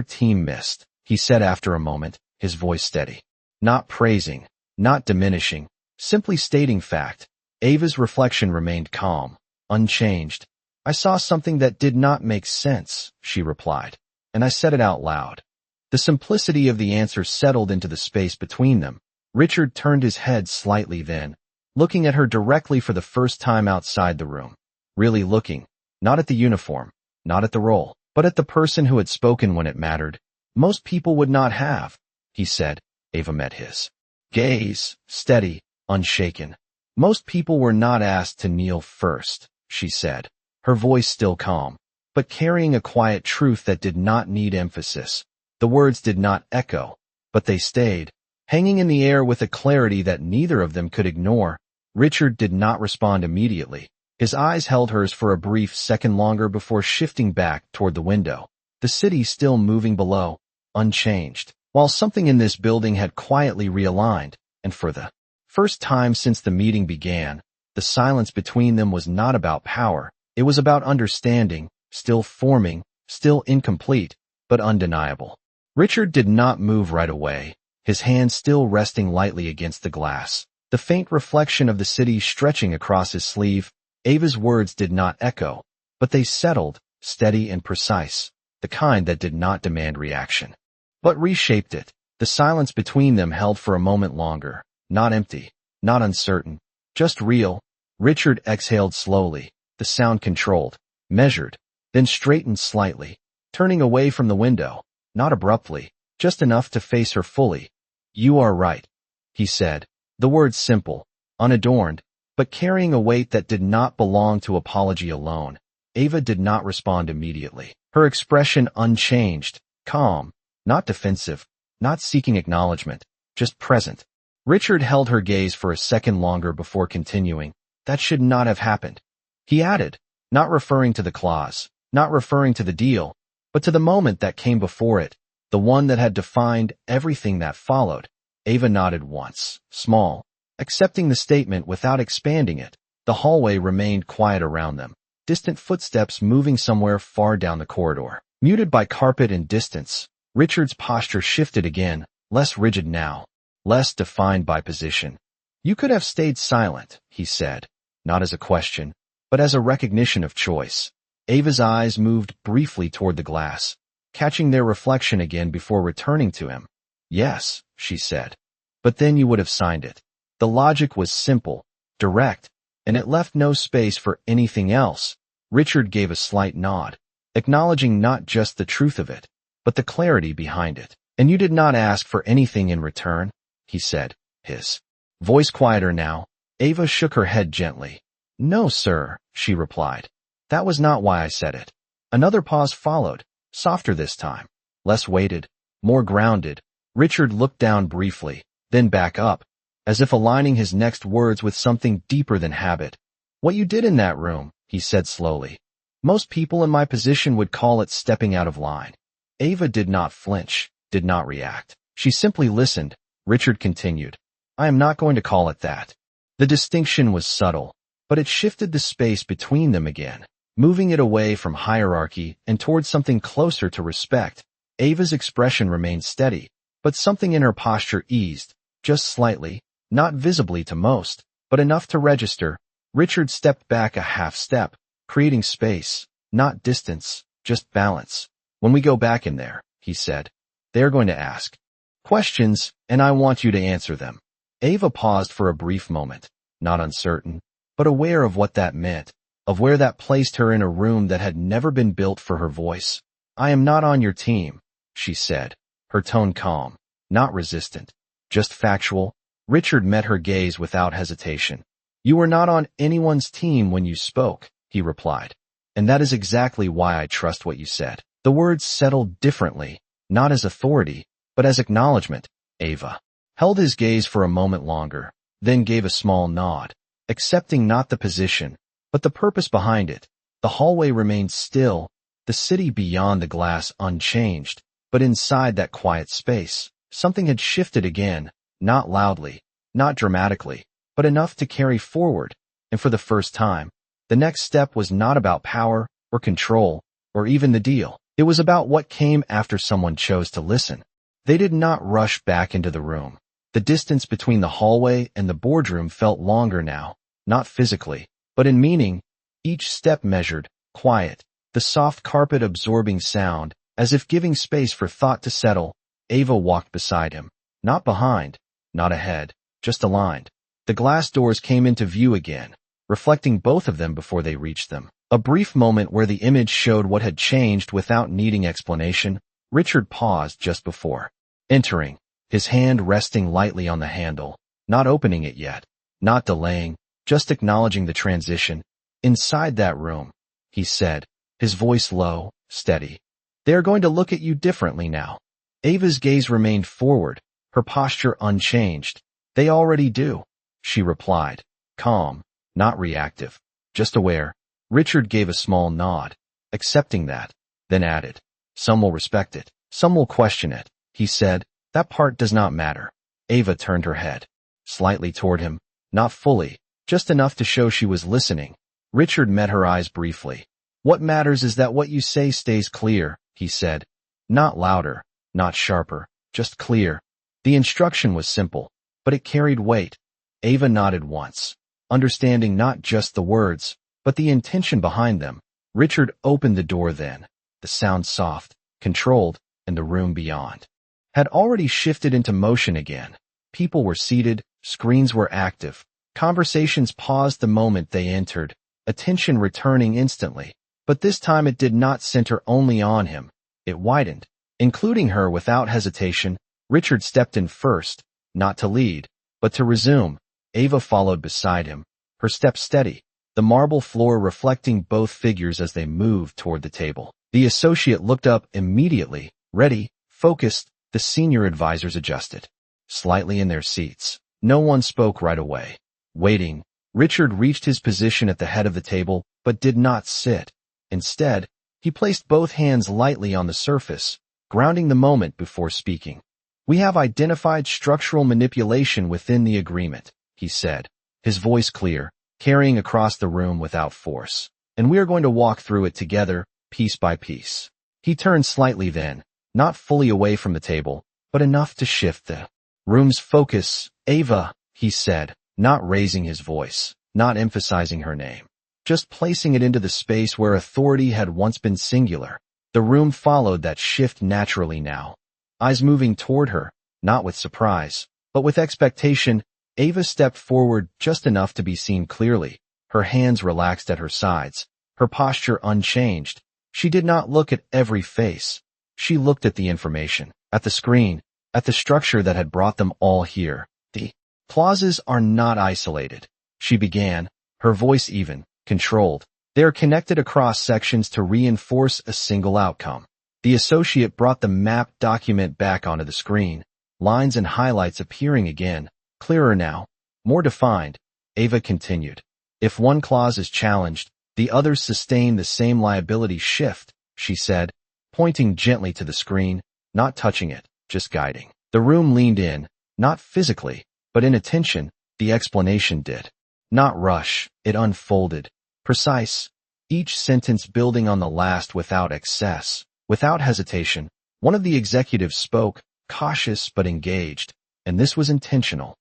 team missed, he said after a moment, his voice steady. Not praising, not diminishing, simply stating fact. Ava's reflection remained calm, unchanged. I saw something that did not make sense, she replied, and I said it out loud. The simplicity of the answer settled into the space between them. Richard turned his head slightly then, looking at her directly for the first time outside the room. Really looking, not at the uniform, not at the role, but at the person who had spoken when it mattered. Most people would not have, he said. Ava met his gaze, steady, unshaken. Most people were not asked to kneel first, she said, her voice still calm, but carrying a quiet truth that did not need emphasis. The words did not echo, but they stayed, hanging in the air with a clarity that neither of them could ignore. Richard did not respond immediately. His eyes held hers for a brief second longer before shifting back toward the window. The city still moving below, unchanged, while something in this building had quietly realigned, and for the first time since the meeting began, the silence between them was not about power. It was about understanding, still forming, still incomplete, but undeniable. Richard did not move right away, his hand still resting lightly against the glass, the faint reflection of the city stretching across his sleeve. Ava's words did not echo, but they settled, steady and precise, the kind that did not demand reaction, but reshaped it. The silence between them held for a moment longer, not empty, not uncertain, just real. Richard exhaled slowly, the sound controlled, measured, then straightened slightly, turning away from the window, not abruptly, just enough to face her fully. "You are right," he said, the words simple, unadorned, but carrying a weight that did not belong to apology alone. Ava did not respond immediately, her expression unchanged, calm, not defensive, not seeking acknowledgement, just present. Richard held her gaze for a second longer before continuing. "That should not have happened," he added, not referring to the clause, not referring to the deal, but to the moment that came before it, the one that had defined everything that followed. Ava nodded once, small, accepting the statement without expanding it. The hallway remained quiet around them, distant footsteps moving somewhere far down the corridor, muted by carpet and distance. Richard's posture shifted again, less rigid now, less defined by position. "You could have stayed silent," he said, not as a question, but as a recognition of choice. Ava's eyes moved briefly toward the glass, catching their reflection again before returning to him. "Yes," she said, "but then you would have signed it." The logic was simple, direct, and it left no space for anything else. Richard gave a slight nod, acknowledging not just the truth of it, but the clarity behind it. "And you did not ask for anything in return?" he said, his voice quieter now. Ava shook her head gently. "No, sir," she replied. "That was not why I said it." Another pause followed, softer this time, less weighted, more grounded. Richard looked down briefly, then back up, as if aligning his next words with something deeper than habit. "What you did in that room," he said slowly. "Most people in my position would call it stepping out of line." Ava did not flinch, did not react. She simply listened. Richard continued. "I am not going to call it that." The distinction was subtle, but it shifted the space between them again, moving it away from hierarchy and towards something closer to respect. Ava's expression remained steady, but something in her posture eased, just slightly, not visibly to most, but enough to register. Richard stepped back a half step, creating space, not distance, just balance. "When we go back in there," he said, "they are going to ask questions, and I want you to answer them." Ava paused for a brief moment, not uncertain, but aware of what that meant, of where that placed her in a room that had never been built for her voice. "I am not on your team," she said, her tone calm, not resistant, just factual. Richard met her gaze without hesitation. "You were not on anyone's team when you spoke," he replied, "and that is exactly why I trust what you said." The words settled differently, not as authority, but as acknowledgement. Ava held his gaze for a moment longer, then gave a small nod, accepting not the position, but the purpose behind it. The hallway remained still, the city beyond the glass unchanged, but inside that quiet space, something had shifted again, not loudly, not dramatically, but enough to carry forward, and for the first time, the next step was not about power, or control, or even the deal. It was about what came after someone chose to listen. They did not rush back into the room. The distance between the hallway and the boardroom felt longer now, not physically, but in meaning. Each step measured, quiet, the soft carpet absorbing sound, as if giving space for thought to settle. Ava walked beside him, not behind, not ahead, just aligned. The glass doors came into view again, reflecting both of them before they reached them. A brief moment where the image showed what had changed without needing explanation. Richard paused just before entering, his hand resting lightly on the handle, not opening it yet, not delaying, just acknowledging the transition. Inside that room, he said, his voice low, steady. They are going to look at you differently now. Ava's gaze remained forward, her posture unchanged. They already do, she replied, calm, not reactive, just aware. Richard gave a small nod, accepting that, then added, some will respect it, some will question it. He said, that part does not matter. Ava turned her head slightly toward him, not fully, just enough to show she was listening. Richard met her eyes briefly. What matters is that what you say stays clear, he said. Not louder, not sharper, just clear. The instruction was simple, but it carried weight. Ava nodded once, understanding not just the words, but the intention behind them. Richard opened the door then, the sound soft, controlled, and the room beyond had already shifted into motion again. People were seated, screens were active. Conversations paused the moment they entered, attention returning instantly. But this time it did not center only on him. It widened, including her without hesitation. Richard stepped in first, not to lead, but to resume. Ava followed beside him, her step steady, the marble floor reflecting both figures as they moved toward the table. The associate looked up immediately, ready, focused. The senior advisors adjusted slightly in their seats. No one spoke right away. Waiting, Richard reached his position at the head of the table, but did not sit. Instead, he placed both hands lightly on the surface, grounding the moment before speaking. We have identified structural manipulation within the agreement, he said, his voice clear, carrying across the room without force. And we are going to walk through it together, piece by piece. He turned slightly then, not fully away from the table, but enough to shift the room's focus. Ava, he said, not raising his voice, not emphasizing her name, just placing it into the space where authority had once been singular. The room followed that shift naturally now, eyes moving toward her, not with surprise, but with expectation. Ava stepped forward just enough to be seen clearly, her hands relaxed at her sides, her posture unchanged. She did not look at every face. She looked at the information, at the screen, at the structure that had brought them all here. The clauses are not isolated, she began, her voice even, controlled. They are connected across sections to reinforce a single outcome. The associate brought the mapped document back onto the screen, lines and highlights appearing again, clearer now, more defined. Ava continued. If one clause is challenged, the others sustain the same liability shift, she said, pointing gently to the screen, not touching it, just guiding. The room leaned in, not physically, but in attention. The explanation did not rush, it unfolded, precise, each sentence building on the last without excess, without hesitation. One of the executives spoke, cautious but engaged, and this was intentional.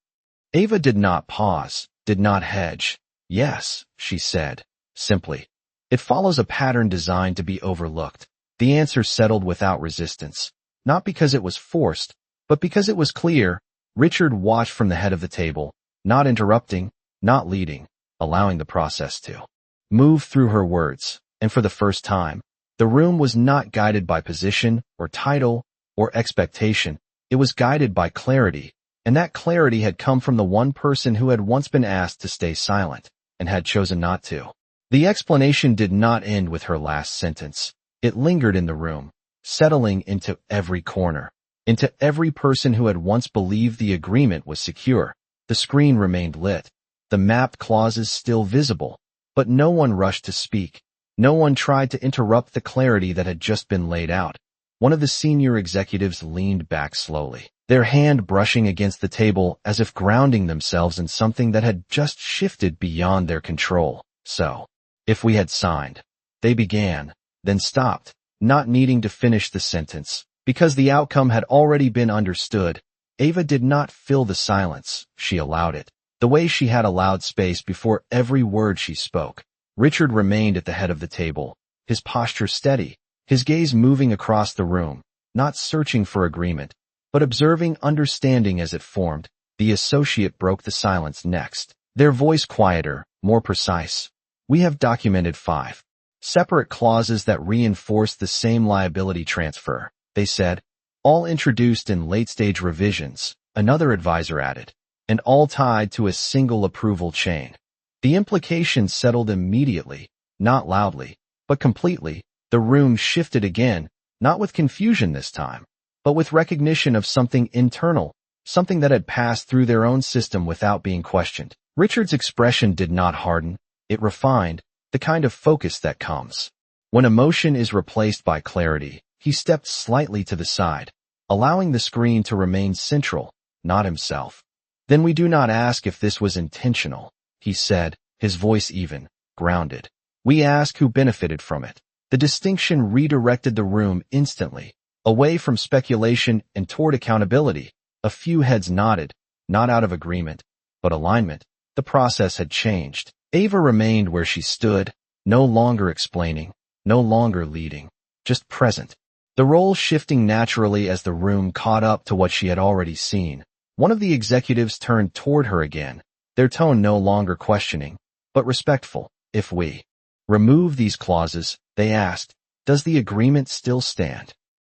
Ava did not pause, did not hedge. Yes, she said, simply. It follows a pattern designed to be overlooked. The answer settled without resistance, not because it was forced, but because it was clear. Richard watched from the head of the table, not interrupting, not leading, allowing the process to move through her words, and for the first time, the room was not guided by position or title or expectation. It was guided by clarity, and that clarity had come from the one person who had once been asked to stay silent and had chosen not to. The explanation did not end with her last sentence. It lingered in the room, settling into every corner, into every person who had once believed the agreement was secure. The screen remained lit, the mapped clauses still visible, but no one rushed to speak. No one tried to interrupt the clarity that had just been laid out. One of the senior executives leaned back slowly, their hand brushing against the table as if grounding themselves in something that had just shifted beyond their control. So, if we had signed, they began, then stopped, not needing to finish the sentence, because the outcome had already been understood. Ava did not fill the silence, she allowed it, the way she had allowed space before every word she spoke. Richard remained at the head of the table, his posture steady, his gaze moving across the room, not searching for agreement, but observing understanding as it formed. The associate broke the silence next, their voice quieter, more precise. We have documented 5 separate clauses that reinforced the same liability transfer, they said, all introduced in late-stage revisions, another advisor added, and all tied to a single approval chain. The implications settled immediately, not loudly, but completely. The room shifted again, not with confusion this time, but with recognition of something internal, something that had passed through their own system without being questioned. Richard's expression did not harden, it refined, the kind of focus that comes when emotion is replaced by clarity. He stepped slightly to the side, allowing the screen to remain central, not himself. Then we do not ask if this was intentional, he said, his voice even, grounded. We ask who benefited from it. The distinction redirected the room instantly, away from speculation and toward accountability. A few heads nodded, not out of agreement, but alignment. The process had changed. Ava remained where she stood, no longer explaining, no longer leading, just present. The role shifting naturally as the room caught up to what she had already seen. One of the executives turned toward her again, their tone no longer questioning, but respectful. If we remove these clauses, they asked, does the agreement still stand?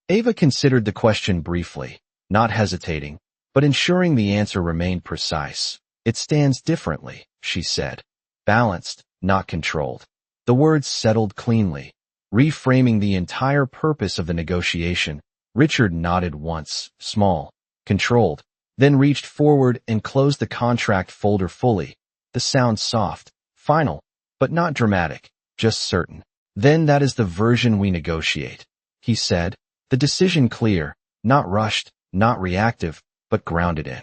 Ava considered the question briefly, not hesitating, but ensuring the answer remained precise. It stands differently, she said. Balanced, not controlled. The words settled cleanly, reframing the entire purpose of the negotiation. Richard nodded once, small, controlled, then reached forward and closed the contract folder fully. The sound soft, final, but not dramatic, just certain. Then that is the version we negotiate, he said, the decision clear, not rushed, not reactive, but grounded in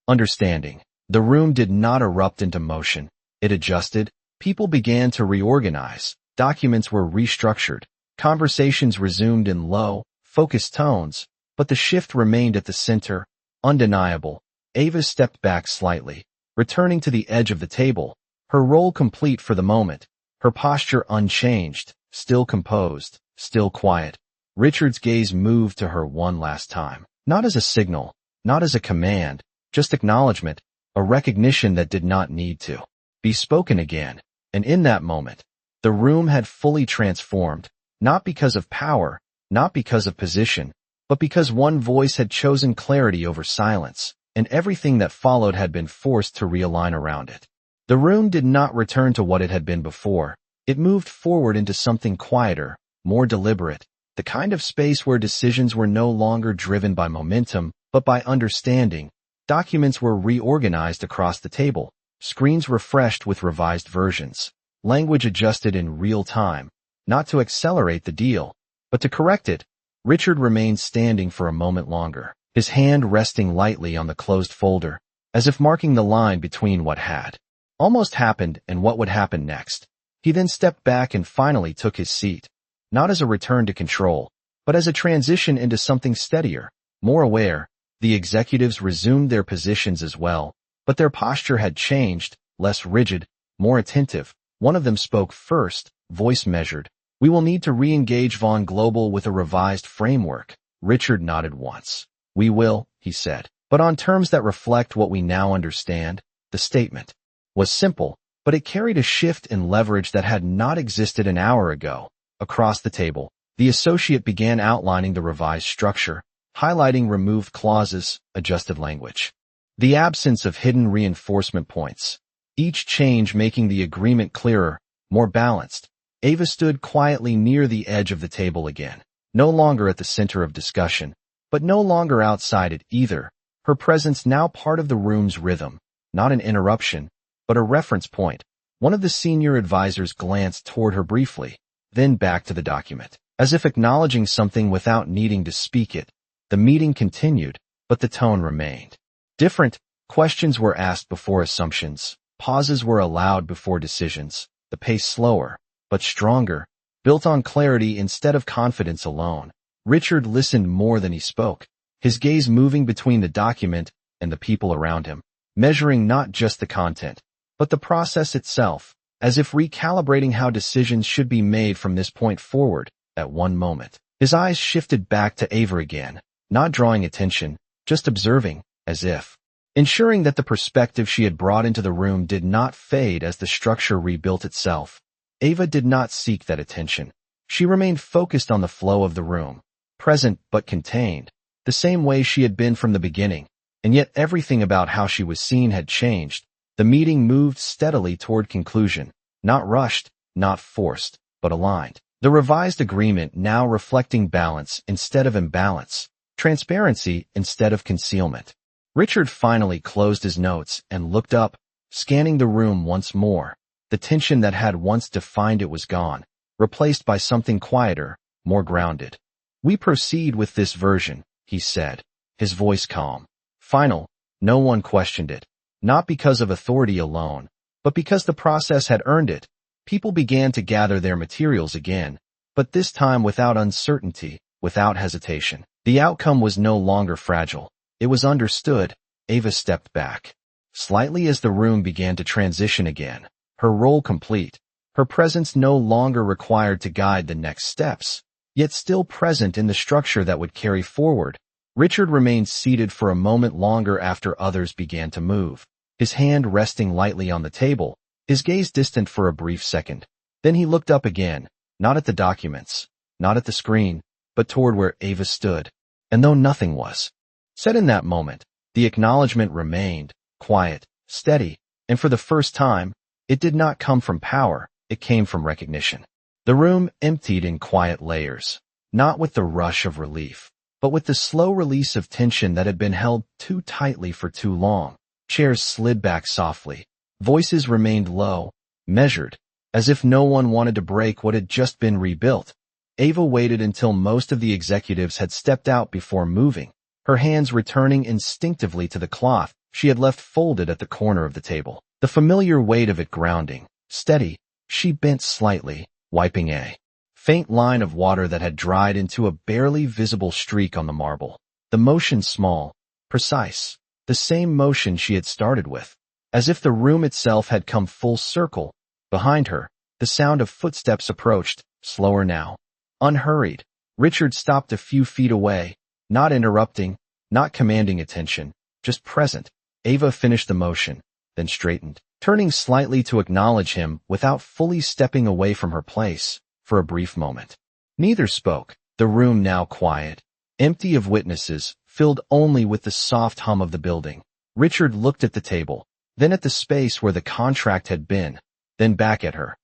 understanding. The room did not erupt into motion. It adjusted. People began to reorganize. Documents were restructured. Conversations resumed in low, focused tones, but the shift remained at the center, undeniable. Ava stepped back slightly, returning to the edge of the table, her role complete for the moment, her posture unchanged, still composed, still quiet. Richard's gaze moved to her one last time, not as a signal, not as a command, just acknowledgement, a recognition that did not need to be spoken again. And in that moment, the room had fully transformed, not because of power, not because of position, but because one voice had chosen clarity over silence, and everything that followed had been forced to realign around it. The room did not return to what it had been before. It moved forward into something quieter, more deliberate, the kind of space where decisions were no longer driven by momentum, but by understanding. Documents were reorganized across the table, screens refreshed with revised versions, language adjusted in real time, not to accelerate the deal, but to correct it. Richard remained standing for a moment longer, his hand resting lightly on the closed folder, as if marking the line between what had almost happened and what would happen next. He then stepped back and finally took his seat, not as a return to control, but as a transition into something steadier, more aware. The executives resumed their positions as well, but their posture had changed, less rigid, more attentive. One of them spoke first, voice measured. We will need to re-engage Von Global with a revised framework. Richard nodded once. We will, he said, but on terms that reflect what we now understand. The statement was simple, but it carried a shift in leverage that had not existed an hour ago. Across the table, the associate began outlining the revised structure, highlighting removed clauses, adjusted language, the absence of hidden reinforcement points, each change making the agreement clearer, more balanced. Ava stood quietly near the edge of the table again, no longer at the center of discussion, but no longer outside it either, her presence now part of the room's rhythm, not an interruption, but a reference point. One of the senior advisors glanced toward her briefly, then back to the document, as if acknowledging something without needing to speak it. The meeting continued, but the tone remained different. Questions were asked before assumptions, pauses were allowed before decisions, the pace slower, but stronger, built on clarity instead of confidence alone. Richard listened more than he spoke, his gaze moving between the document and the people around him, measuring not just the content, but the process itself, as if recalibrating how decisions should be made from this point forward. At one moment, his eyes shifted back to Ava again, not drawing attention, just observing, as if ensuring that the perspective she had brought into the room did not fade as the structure rebuilt itself. Ava did not seek that attention. She remained focused on the flow of the room, present but contained, the same way she had been from the beginning. And yet everything about how she was seen had changed. The meeting moved steadily toward conclusion, not rushed, not forced, but aligned. The revised agreement now reflecting balance instead of imbalance, transparency instead of concealment. Richard finally closed his notes and looked up, scanning the room once more. The tension that had once defined it was gone, replaced by something quieter, more grounded. "We proceed with this version," he said, his voice calm. Final. No one questioned it, not because of authority alone, but because the process had earned it. People began to gather their materials again, but this time without uncertainty, without hesitation. The outcome was no longer fragile. It was understood. Ava stepped back slightly as the room began to transition again, her role complete, her presence no longer required to guide the next steps, yet still present in the structure that would carry forward. Richard remained seated for a moment longer after others began to move, his hand resting lightly on the table, his gaze distant for a brief second. Then he looked up again, not at the documents, not at the screen, but toward where Ava stood. And though nothing was said in that moment, the acknowledgement remained, quiet, steady, and for the first time, it did not come from power, it came from recognition. The room emptied in quiet layers, not with the rush of relief, but with the slow release of tension that had been held too tightly for too long. Chairs slid back softly. Voices remained low, measured, as if no one wanted to break what had just been rebuilt. Ava waited until most of the executives had stepped out before moving, her hands returning instinctively to the cloth she had left folded at the corner of the table. The familiar weight of it grounding, steady. She bent slightly, wiping a faint line of water that had dried into a barely visible streak on the marble. The motion small, precise, the same motion she had started with, as if the room itself had come full circle. Behind her, the sound of footsteps approached, slower now, unhurried. Richard stopped a few feet away, not interrupting, not commanding attention, just present. Ava finished the motion, then straightened, turning slightly to acknowledge him without fully stepping away from her place. For a brief moment, neither spoke. The room now quiet, empty of witnesses, filled only with the soft hum of the building. Richard looked at the table, then at the space where the contract had been, then back at her.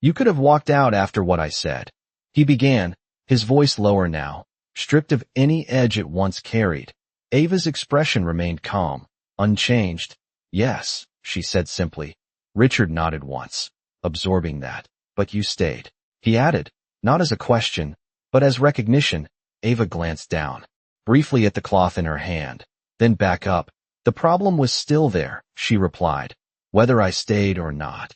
"You could have walked out after what I said," he began, his voice lower now, stripped of any edge it once carried. Ava's expression remained calm, unchanged. "Yes," she said simply. Richard nodded once, absorbing that. "But you stayed," he added, not as a question, but as recognition. Ava glanced down, briefly at the cloth in her hand, then back up. "The problem was still there," she replied, "whether I stayed or not."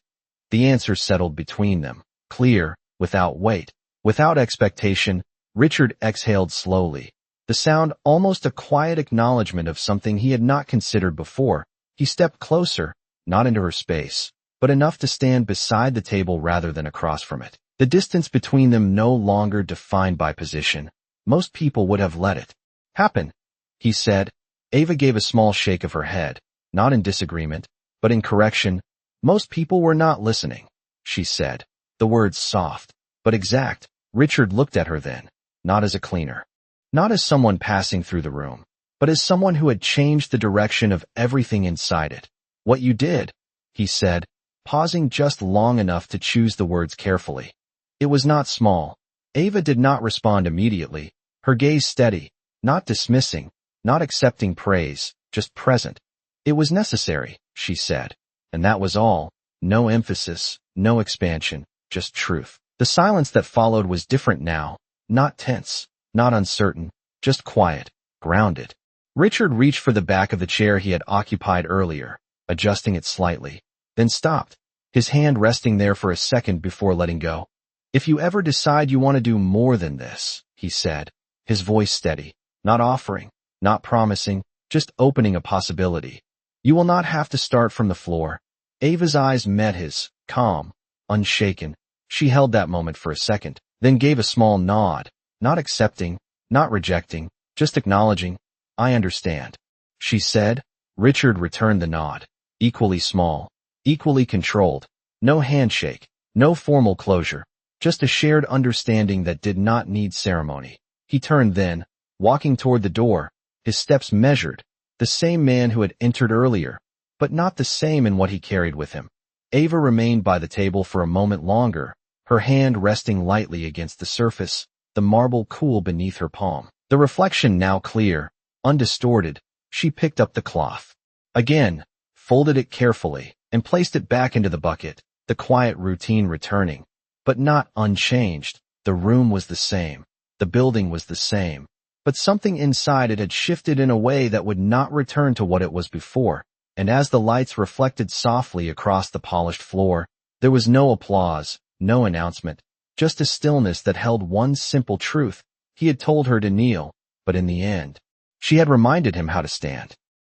The answer settled between them, clear, without weight, without expectation. Richard exhaled slowly, the sound almost a quiet acknowledgement of something he had not considered before. He stepped closer, not into her space, but enough to stand beside the table rather than across from it. The distance between them no longer defined by position. Most people would have let it happen, he said. Ava gave a small shake of her head, not in disagreement, but in correction. "Most people were not listening," she said, the words soft, but exact. Richard looked at her then, not as a cleaner, not as someone passing through the room, but as someone who had changed the direction of everything inside it. "What you did," he said, pausing just long enough to choose the words carefully. "It was not small." Ava did not respond immediately, her gaze steady, not dismissing, not accepting praise, just present. "It was necessary," she said, and that was all. No emphasis, no expansion, just truth. The silence that followed was different now, not tense, not uncertain, just quiet, grounded. Richard reached for the back of the chair he had occupied earlier, adjusting it slightly, then stopped, his hand resting there for a second before letting go. "If you ever decide you want to do more than this," he said, his voice steady, not offering, not promising, just opening a possibility, "you will not have to start from the floor." Ava's eyes met his, calm, unshaken. She held that moment for a second, then gave a small nod, not accepting, not rejecting, just acknowledging. "I understand," she said. Richard returned the nod, equally small, equally controlled. No handshake, No formal closure, just a shared understanding that did not need ceremony. He turned then, walking toward the door, his steps measured, the same man who had entered earlier, but not the same in what he carried with him. Ava remained by the table for a moment longer, her hand resting lightly against the surface, the marble cool beneath her palm. The reflection now clear, undistorted, she picked up the cloth. Again, folded it carefully, and placed it back into the bucket, the quiet routine returning. But not unchanged. The room was the same. The building was the same. But something inside it had shifted in a way that would not return to what it was before. And as the lights reflected softly across the polished floor, there was no applause, no announcement, just a stillness that held one simple truth. He had told her to kneel, but in the end, she had reminded him how to stand.